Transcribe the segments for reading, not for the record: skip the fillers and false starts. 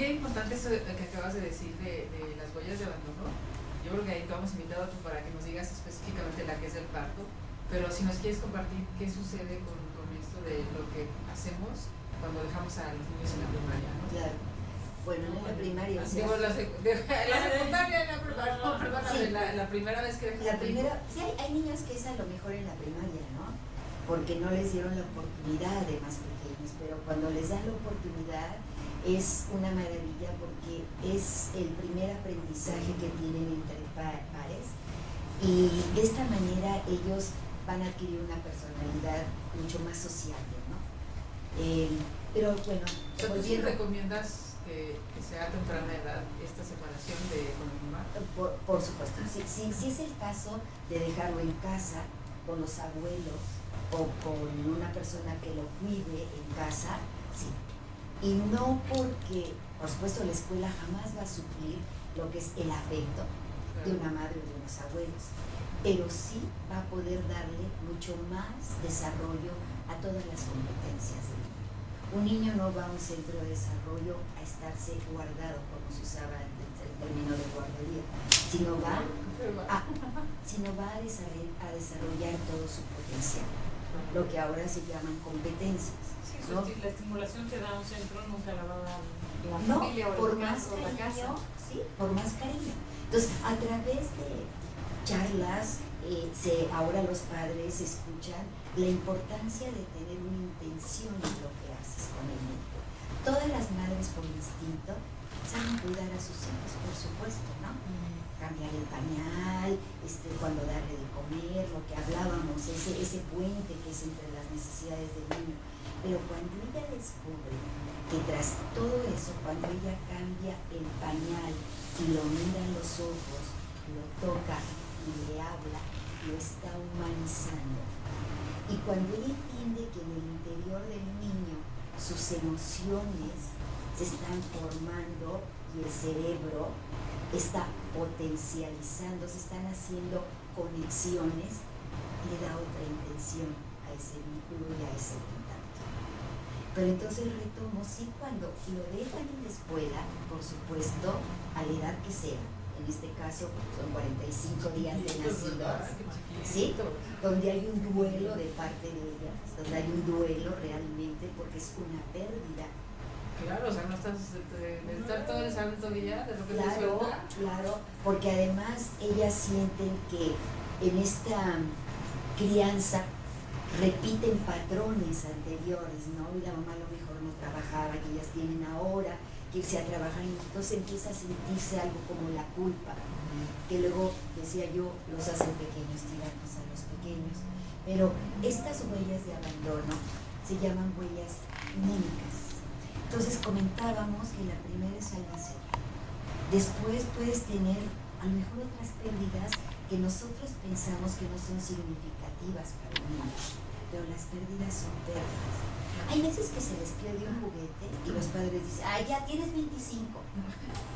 qué importante eso que acabas de decir de las huellas de abandono. Yo creo que ahí te vamos invitado para que nos digas específicamente la que es el parto, pero si nos quieres compartir qué sucede con esto de lo que hacemos cuando dejamos a los niños en la primaria, ¿no? Claro. Bueno, en la primaria. O sea, digo, la secundaria, la primera vez que dejas. La primera, sí, hay niños que es a lo mejor en la primaria, ¿no? Porque no les dieron la oportunidad de más pequeños, pero cuando les dan la oportunidad es una maravilla porque es el primer aprendizaje que tienen entre pares y de esta manera ellos van a adquirir una personalidad mucho más sociable, ¿no? Pero bueno, ¿tú sí recomiendas que sea a temprana edad esta separación con el mamá? Por supuesto, si es el caso de dejarlo en casa con los abuelos o con una persona que lo cuide en casa, sí. Y no porque, por supuesto, la escuela jamás va a suplir lo que es el afecto de una madre o de unos abuelos, pero sí va a poder darle mucho más desarrollo a todas las competencias del niño. Un niño no va a un centro de desarrollo a estarse guardado, como se usaba el término de guardería, sino va a desarrollar todo su potencial, lo que ahora se llaman competencias. ¿no? La estimulación que da un centro nunca la va a dar la familia o por más cariño, sí, por más cariño. Entonces, a través de charlas, ahora los padres escuchan la importancia de tener una intención en lo que haces con el niño. Todas las madres por instinto saben cuidar a sus hijos, por supuesto, ¿no? Cambiar el pañal, cuando darle de comer, lo que hablábamos, ese puente que es entre las necesidades del niño. Pero cuando ella descubre que tras todo eso, cuando ella cambia el pañal y lo mira a los ojos, lo toca y le habla, lo está humanizando. Y cuando ella entiende que en el interior del niño sus emociones se están formando y el cerebro está potencializando, se están haciendo conexiones, le da otra intención a ese vínculo y a ese contacto. Pero entonces retomo, sí, cuando lo dejan en la escuela, por supuesto, a la edad que sea, en este caso son 45 días de nacidos, ¿sí? Donde hay un duelo de parte de ellas, donde hay un duelo realmente porque es una pérdida. Claro, o sea, no estás de estar todo el santo día, de repente suelta. Claro, porque además ellas sienten que en esta crianza repiten patrones anteriores, ¿no? Y la mamá a lo mejor no trabajaba, que ellas tienen ahora que irse a trabajar, y entonces empieza a sentirse algo como la culpa, que luego, decía yo, los hacen pequeños, tiranos a los pequeños. Pero estas huellas de abandono se llaman huellas mímicas. Entonces comentábamos que la primera es al nacer. Después puedes tener a lo mejor otras pérdidas que nosotros pensamos que no son significativas para el niño, pero las pérdidas son pérdidas. Hay veces que se les pierde un juguete y los padres dicen, ¡ay, ya tienes 25!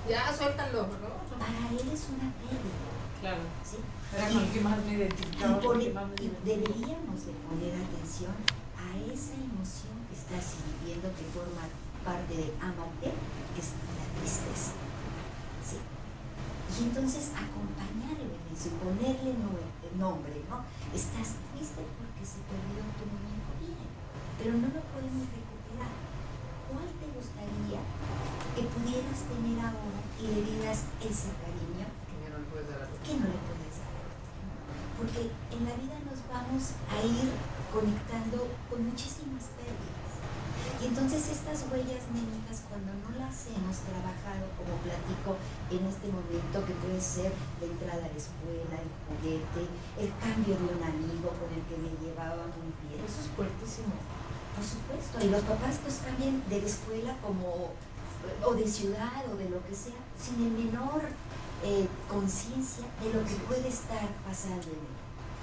Ya, suéltalo, ¿no? Para él es una pérdida. Claro. ¿Sí? Era con el que más me identificaba. Y deberíamos de poner atención a esa emoción que está sintiendo, que forma parte de amarte, que es la tristeza. ¿Sí? Y entonces acompañarlo en eso y ponerle nombre, ¿no? Estás triste porque se perdió tu muñeco, bien, pero no lo podemos recuperar. ¿Cuál te gustaría que pudieras tener ahora y le dieras ese cariño que no le puedes dar a que no le puedes dar? Porque en la vida nos vamos a ir conectando con muchísimas pérdidas. Y entonces estas huellas mímicas, cuando no las hemos trabajado, como platico en este momento, que puede ser la entrada a la escuela, el juguete, el cambio de un amigo con el que me llevaba muy bien. Eso es fuertísimo. Por supuesto. Y los papás pues cambian de la escuela o de ciudad o de lo que sea, sin el menor conciencia de lo que puede estar pasando en él.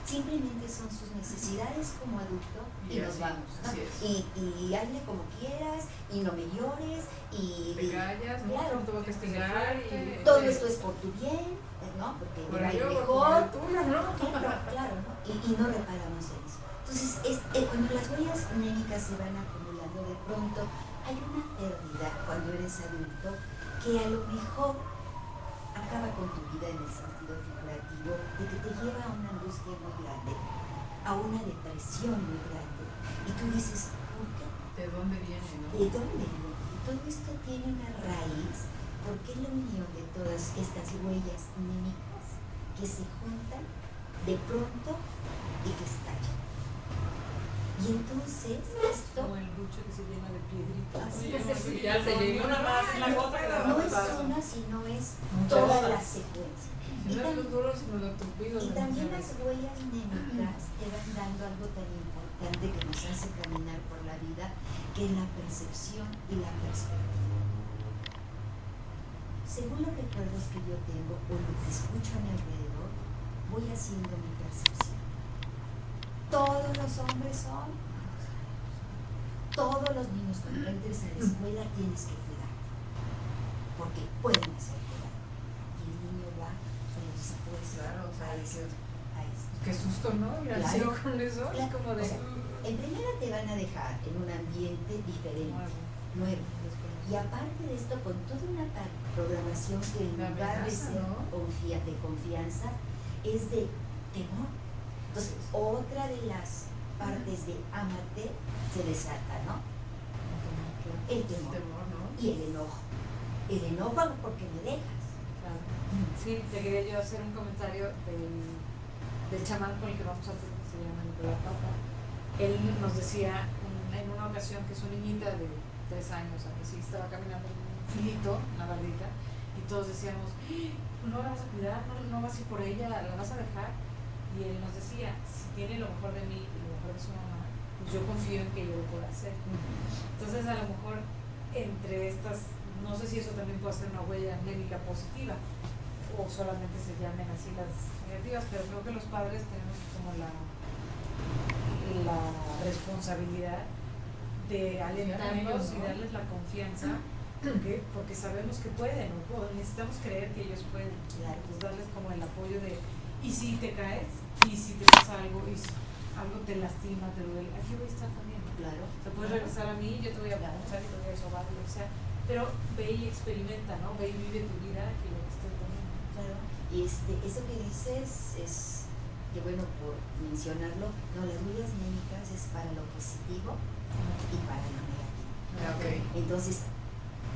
Simplemente son sus necesidades como adulto y nos vamos, ¿no? Y hazle como quieras y no me llores y te callas, claro, no te voy a castigar todo esto es por tu bien, ¿no? Porque por me va a ir yo, mejor, tuyo, ¿no? claro, ¿no? Y no reparamos en eso. Entonces, cuando las huellas médicas se van acumulando, de pronto hay una pérdida cuando eres adulto que a lo mejor acaba con tu vida en el sentido figurativo, de que te lleva a una angustia muy grande, a una depresión muy grande. Y tú dices, ¿por qué? ¿De dónde viene, no? ¿De dónde viene? Y todo esto tiene una raíz, porque es la unión de todas estas huellas anémicas que se juntan de pronto y que estallan. Y entonces esto Como el buche que se llena de piedritas. Así Sí, es. ya se llenó una más en la gota que la no otra es pasa. una, sino es Muchas toda cosas. la secuencia. No es lo duro, sino lo tupido. Y también las huellas anémicas te van dando algo tan importante que nos hace caminar por la vida, que es la percepción y la perspectiva. Según los recuerdos que yo tengo o lo que escucho a mi alrededor, voy haciendo mi percepción. Todos los hombres son, todos los niños cuando entres a la escuela tienes que cuidarte, porque pueden hacerte daño. Y el niño va predispuesto Claro, o sea, a esto. qué susto, ¿no? Ir al Claro. cielo con eso, es Claro. como de... O sea, en primera te van a dejar en un ambiente diferente, nuevo. Y aparte de esto, con toda una programación que en La lugar de amenaza, ser ¿no? de confianza, es de temor. Entonces, otra de las partes de ámate se desata, ¿no? El temor ¿no? y el enojo. El enojo porque me dejas. Claro. Sí, te quería yo hacer un comentario del chamán con el que vamos a hacer, que se llama Nicolás Papa. Él nos decía en una ocasión que su niñita de 3 años, que sí estaba caminando en un filito, en la bardita, y todos decíamos, no la vas a cuidar, no vas a ir por ella, la vas a dejar. Y él nos decía, si tiene lo mejor de mí y lo mejor de su mamá, pues yo confío en que yo lo pueda hacer. Entonces a lo mejor entre estas, no sé si eso también puede ser una huella anémica positiva o solamente se llamen así las negativas, pero creo que los padres tenemos como la responsabilidad de alentarlos y darles la confianza porque sabemos que pueden, ¿no? Necesitamos creer que ellos pueden, pues darles como el apoyo de, y si te caes, y si te pasa algo, y si algo te lastima, te duele, aquí voy a estar también. Claro. Te puedes regresar a mí, yo te voy a apuntar y te voy a sobar, lo que sea, pero ve y experimenta, ¿no? Ve y vive tu vida, que lo que estés también. Claro. Y eso que dices es, que bueno, por mencionarlo, no, las huellas anémicas es para lo positivo y para lo negativo. Okay. Entonces,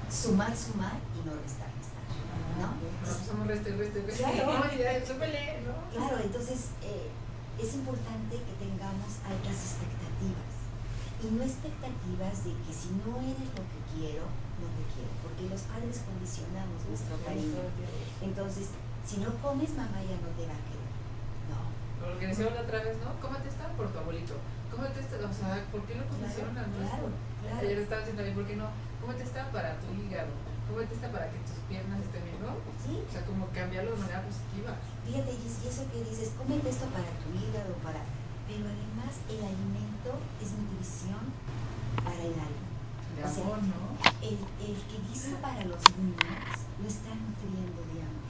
sumar y no restar, ¿no? Somos reste. Claro. Súbele, ¿no? Claro, entonces es importante que tengamos altas expectativas. Y no expectativas de que si no eres lo que quiero, no te quiero. Porque los padres condicionamos nuestro cariño. Entonces, si no comes, mamá ya no te va a querer. No. Lo que decíamos la otra vez, ¿no? Cómete esta por tu abuelito. Cómete esta, o sea, ¿por qué lo condicionan? Claro. Ayer estaba diciendo también, ¿por qué no? Cómete esta para tu hígado. Cómete esta para que tus piernas estén bien, ¿no? Sí. O sea, como cambiarlo de manera positiva. Fíjate, y eso que dices, cómete esto para tu hígado, pero además el alimento es nutrición para el alma. De O sea, amor, ¿no? El que dice para los niños lo está nutriendo de amor.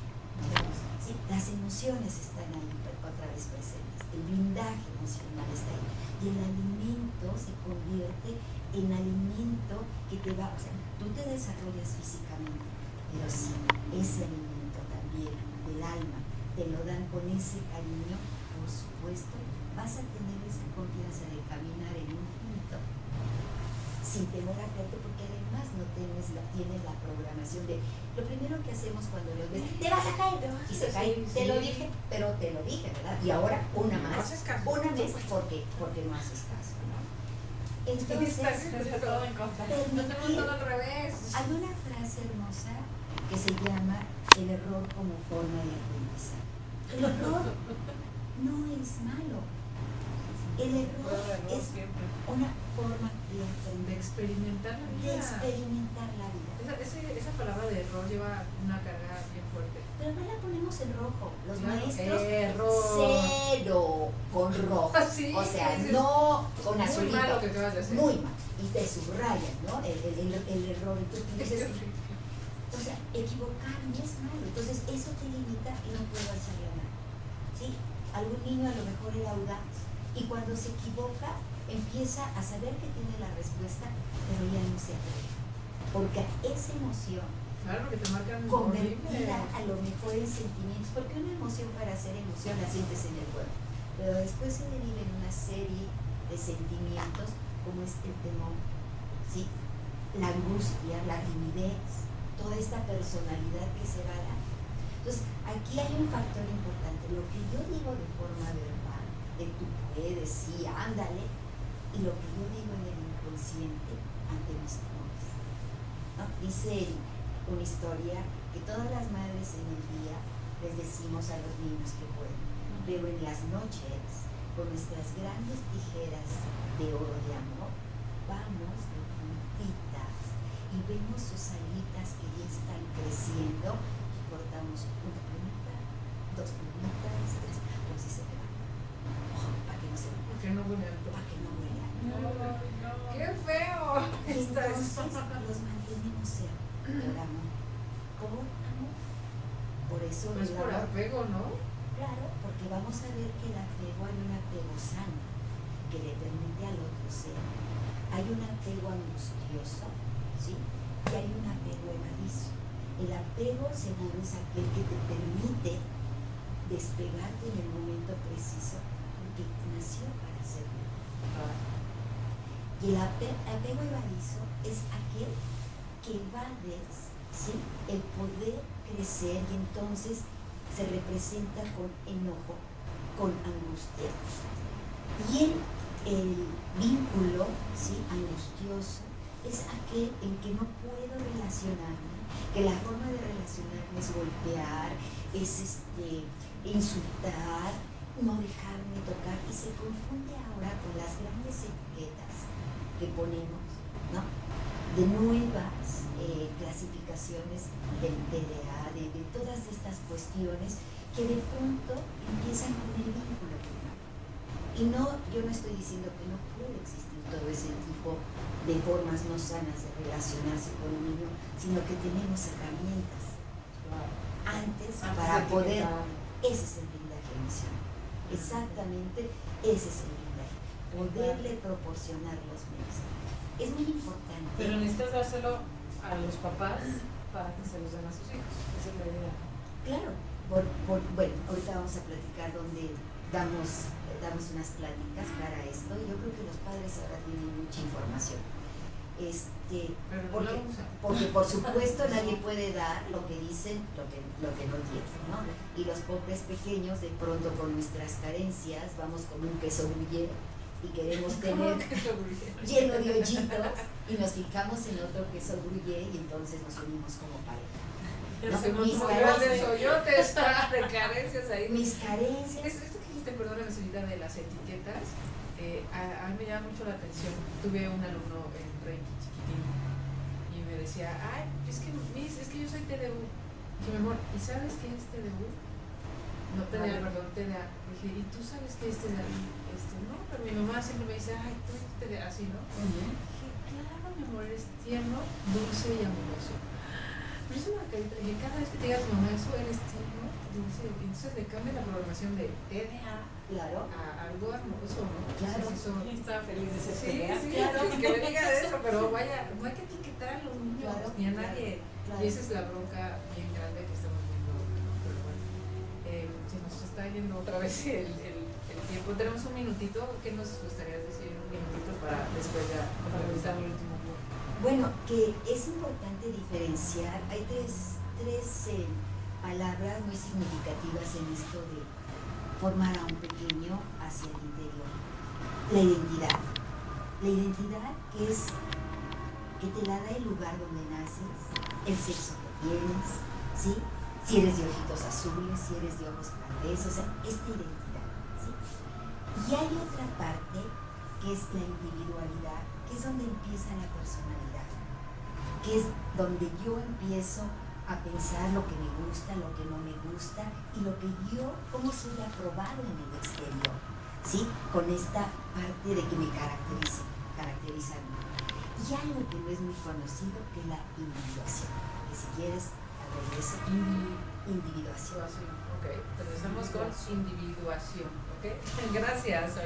¿Sí? Las emociones están ahí otra vez presentes, el blindaje emocional está ahí. Y el alimento se convierte en alimento que te va, o sea, tú te desarrollas físicamente, pero sí, ese alimento también del alma te lo dan con ese cariño, por supuesto, vas a tener esa confianza de caminar en un punto sin temor a caerte, porque además no tienes la programación de lo primero que hacemos cuando los ves, te vas a caer, y se cae, te lo dije, pero te lo dije, ¿verdad? Y ahora una más, una vez porque no haces caso, ¿no? Entonces, todo en contra. permitir, todo al revés. hay una frase hermosa que se llama el error como forma de aprendizaje. El error no es malo. El error es una forma de aprender, De experimentar la vida. de experimentar la vida. Esa palabra de error lleva una carga bien fuerte. Pero no la ponemos en rojo. Los Claro, maestros, error. cero con rojo. Sí, o sea, sí, sí. no con Muy azulito. mal lo que acabas de hacer. Muy mal. Y te subrayan, ¿no? El error. Entonces, dices, o sea, equivocarme es malo. Entonces, eso te limita y no puedo hacerle nada. ¿Sí? Algún niño a lo mejor era audaz y cuando se equivoca, empieza a saber que tiene la respuesta, pero ya no se atreve. Porque esa emoción, claro, que te marcan convertida a lo mejor en sentimientos, porque una emoción para ser emoción la sientes en el cuerpo, pero después se deriva en una serie de sentimientos como el temor, ¿sí? La angustia, la timidez, toda esta personalidad que se va a dar. Entonces, aquí hay un factor importante, lo que yo digo de forma verbal, de tú puedes, sí, ándale, y lo que yo digo en el inconsciente ante mis temores, ¿no? Dice una historia que todas las madres en el día les decimos a los niños que pueden, pero en las noches, con nuestras grandes tijeras de oro de amor, vamos de puntitas y vemos sus alitas que ya están creciendo y cortamos una plumita, dos plumitas, tres, como si se pegan. Para que no se ¿Por qué no huele alto? para que no huela. No. ¡Qué feo! Entonces los mantenemos cerca por amor. Por amor. Por eso Pues el por amor, apego, ¿no? claro, porque vamos a ver que el apego, hay un apego sano que le permite al otro ser. Hay un apego angustioso, ¿sí? Y hay un apego evadizo. El apego seguro es aquel que te permite despegarte en el momento preciso porque nació para serlo. Y el apego evadizo es aquel que evades, ¿sí? El poder crecer y entonces se representa con enojo, con angustia. Y el vínculo, ¿sí? Angustioso es aquel en que no puedo relacionarme, que la forma de relacionarme es golpear, es insultar, no dejarme tocar, y se confunde ahora con las grandes etiquetas que ponemos, ¿no? De nuevas clasificaciones del TDA, de todas estas cuestiones que de pronto empiezan con el vínculo primero. Y no, yo no estoy diciendo que no puede existir todo ese tipo de formas no sanas de relacionarse con un niño, sino que tenemos herramientas antes para poder, ese es el blindaje emocional, exactamente ese es el blindaje, poderle proporcionar los medios. Es muy importante. Pero necesitas dárselo a los papás para que se los den a sus hijos. Esa es la idea. Claro. Bueno, ahorita vamos a platicar donde damos unas pláticas para esto. Yo creo que los padres ahora tienen mucha información. Porque por supuesto nadie puede dar lo que dicen, lo que no tienen, ¿no? Y los pobres pequeños de pronto con nuestras carencias vamos como un queso gruyere y queremos tener lleno de hoyitos y nos fijamos en otro queso gruyere y entonces nos unimos como pareja. ¿No? Mis carencias, hoyotes de carencias ahí. Mis carencias. Esto que dijiste, perdón, señorita, de las etiquetas, a mí me llama mucho la atención. Tuve un alumno en Reiki chiquitín y me decía, ay, es que yo soy TDU. Y mi amor, ¿y sabes qué es TDU? No, TDA, perdón, TDA. Dije, ¿y tú sabes qué es TDA? No, pero mi mamá siempre me dice, ay, tú eres TDA, así, ¿no? Dije, claro, mi amor, eres tierno, dulce y amoroso. Pero es una carita, y cada vez que te diga tu mamá eso, eres tierno, dulce, y entonces le cambia la programación de TDA a algo hermoso, ¿no? Claro. Estaba feliz de ser TDA. Sí, claro. que me diga de eso, pero vaya, no hay que etiquetar a los niños, ni a nadie. Claro. Y esa es la bronca bien grande que estamos viendo, ¿no? Pero bueno, se nos está yendo otra vez el tiempo. Tenemos un minutito. ¿Qué nos gustaría decir en un minutito para después ya revisar el último bloque? Bueno, que es importante diferenciar, hay tres palabras muy significativas en esto de formar a un pequeño hacia el interior. La identidad. La identidad que te la da el lugar donde naces, el sexo que tienes, ¿sí? Si eres de ojitos azules, si eres de ojos cafés, o sea, esta identidad, ¿sí? Y hay otra parte que es la individualidad, que es donde empieza la personalidad, que es donde yo empiezo a pensar lo que me gusta, lo que no me gusta y lo que yo, cómo soy aprobado en el exterior, ¿sí? Con esta parte de que me caracteriza a mí. Y algo que no es muy conocido, que es la individuación, que si quieres, al regreso, individuación. Ok, empezamos con individuación, ok. Gracias.